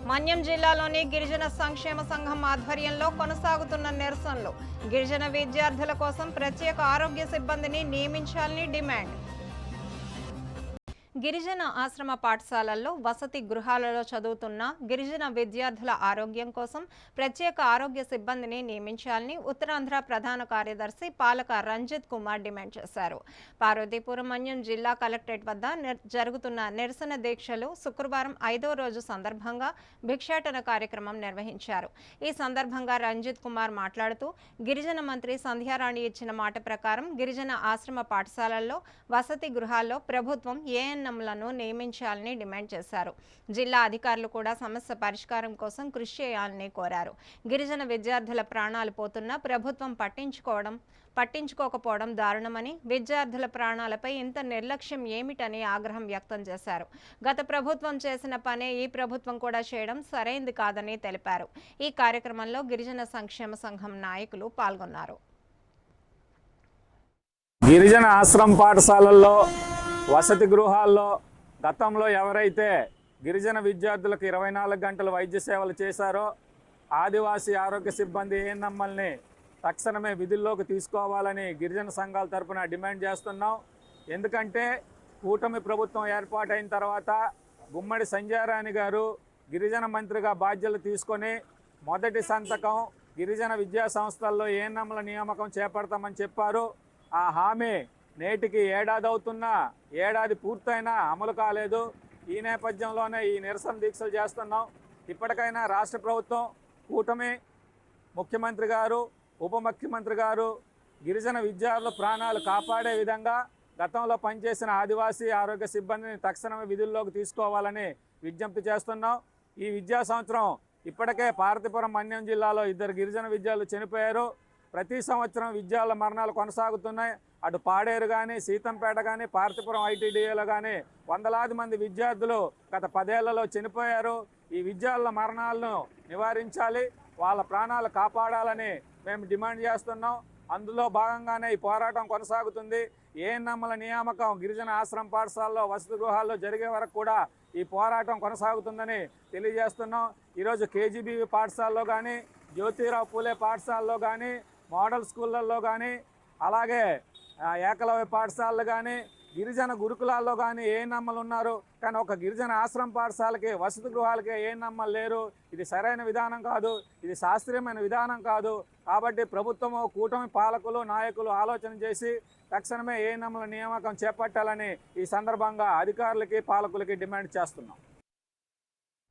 మన్యం జిల్లాలోని గిరిజన సంక్షేమ సంఘం ఆధ్వర్యంలో కొనసాగుతున్న నిరసనలు. గిరిజన విద్యార్థుల కోసం ప్రత్యేక ఆరోగ్య సిబ్బందిని నియమించాలని డిమాండ్. గిరిజన ఆశ్రమ పాఠశాలల్లో వసతి గృహాలలో చదువుతున్న గిరిజన విద్యార్థుల ఆరోగ్యం కోసం ప్రత్యేక ఆరోగ్య సిబ్బందిని నియమించాలని ఉత్తరాంధ్ర ప్రధాన కార్యదర్శి పాలక రంజిత్ కుమార్ డిమాండ్ చేశారు. పార్వతీపురం మన్యం జిల్లా కలెక్టరేట్ వద్ద జరుగుతున్న నిరసన దీక్షలు శుక్రవారం 5వ రోజు సందర్భంగా భిక్షాటన కార్యక్రమం నిర్వహించారు. ఈ సందర్భంగా రంజిత్ కుమార్ మాట్లాడుతూ గిరిజన మంత్రి సంధ్యారాణి ఇచ్చిన మాట ప్రకారం గిరిజన ఆశ్రమ పాఠశాలల్లో వసతి గృహాల్లో ప్రభుత్వం ఏఎన్ఎంలను నియమించాలని డిమాండ్ చేశారు. జిల్లా అధికారులు కూడా సమస్య పరిష్కారం కోసం కృషి చేయాలని కోరారు. గిరిజన విద్యార్థుల ప్రాణాలు పోతున్నా ప్రభుత్వం పట్టించుకోకపోవడం దారుణమని, విద్యార్థుల ప్రాణాలపై ఇంత నిర్లక్ష్యం ఏమిటని ఆగ్రహం వ్యక్తం చేశారు. గత ప్రభుత్వం చేసిన పనే ఈ ప్రభుత్వం కూడా చేయడం సరైంది కాదని తెలిపారు. ఈ కార్యక్రమంలో గిరిజన సంక్షేమ సంఘం నాయకులు పాల్గొన్నారు. గిరిజన ఆశ్రమ పాఠశాలల్లో వసతి గృహాల్లో గతంలో ఎవరైతే గిరిజన విద్యార్థులకు 24 గంటలు వైద్య సేవలు చేశారో ఆదివాసీ ఆరోగ్య సిబ్బంది ఏఎన్ఎంఎల్ని తక్షణమే విధుల్లోకి తీసుకోవాలని గిరిజన సంఘాల తరపున డిమాండ్ చేస్తున్నాం. ఎందుకంటే కూటమి ప్రభుత్వం ఏర్పాటైన తర్వాత గుమ్మడి సంధ్యారాణి గారు గిరిజన మంత్రిగా బాధ్యతలు తీసుకొని మొదటి సంతకం గిరిజన విద్యా సంస్థల్లో ఏఎన్ఎంల నియామకం చేపడతామని చెప్పారు. ఆ హామీ నేటికి ఏడాది అవుతున్నా ఏడాది పూర్తయినా అమలు కాలేదు. ఈ నేపథ్యంలోనే ఈ నిరసన దీక్షలు చేస్తున్నాం. ఇప్పటికైనా రాష్ట్ర ప్రభుత్వం, కూటమి, ముఖ్యమంత్రి గారు, ఉప ముఖ్యమంత్రి గారు గిరిజన విద్యార్థుల ప్రాణాలు కాపాడే విధంగా గతంలో పనిచేసిన ఆదివాసీ ఆరోగ్య సిబ్బందిని తక్షణమే విధుల్లోకి తీసుకోవాలని విజ్ఞప్తి చేస్తున్నాం. ఈ విద్యా సంవత్సరం ఇప్పటికే పార్వతీపురం మన్యం జిల్లాలో 2 గిరిజన విద్యార్థులు చనిపోయారు. ప్రతి సంవత్సరం విద్యార్థుల మరణాలు కొనసాగుతున్నాయి. అటు పాడేరు కానీ, సీతంపేట కానీ, పార్వతీపురం ఐటీడీఏలో కానీ వందలాది మంది విద్యార్థులు గత 10 ఏళ్లలో చనిపోయారు. ఈ విద్యార్థుల మరణాలను నివారించాలి, వాళ్ళ ప్రాణాలు కాపాడాలని మేము డిమాండ్ చేస్తున్నాం. అందులో భాగంగానే ఈ పోరాటం కొనసాగుతుంది. ఏఎన్ఎంల నియామకం గిరిజన ఆశ్రమ పాఠశాలలో వసతి గృహాల్లో జరిగే వరకు కూడా ఈ పోరాటం కొనసాగుతుందని తెలియజేస్తున్నాం. ఈరోజు కేజీబీవీ పాఠశాలలో కానీ, జ్యోతిరావు పూలే పాఠశాలలో కానీ, మోడల్ స్కూళ్ళల్లో కానీ, అలాగే ఏకలవ్య పాఠశాలలు కానీ, గిరిజన గురుకులాల్లో కానీ ఏఎన్ఎంలు ఉన్నారు. కానీ ఒక గిరిజన ఆశ్రమ పాఠశాలకి, వసతి గృహాలకి ఏఎన్ఎంలు లేరు. ఇది సరైన విధానం కాదు, ఇది శాస్త్రీయమైన విధానం కాదు. కాబట్టి ప్రభుత్వము, కూటమి పాలకులు, నాయకులు ఆలోచన చేసి తక్షణమే ఏఎన్ఎంల నియామకం చేపట్టాలని ఈ సందర్భంగా అధికారులకి, పాలకులకి డిమాండ్ చేస్తున్నాం.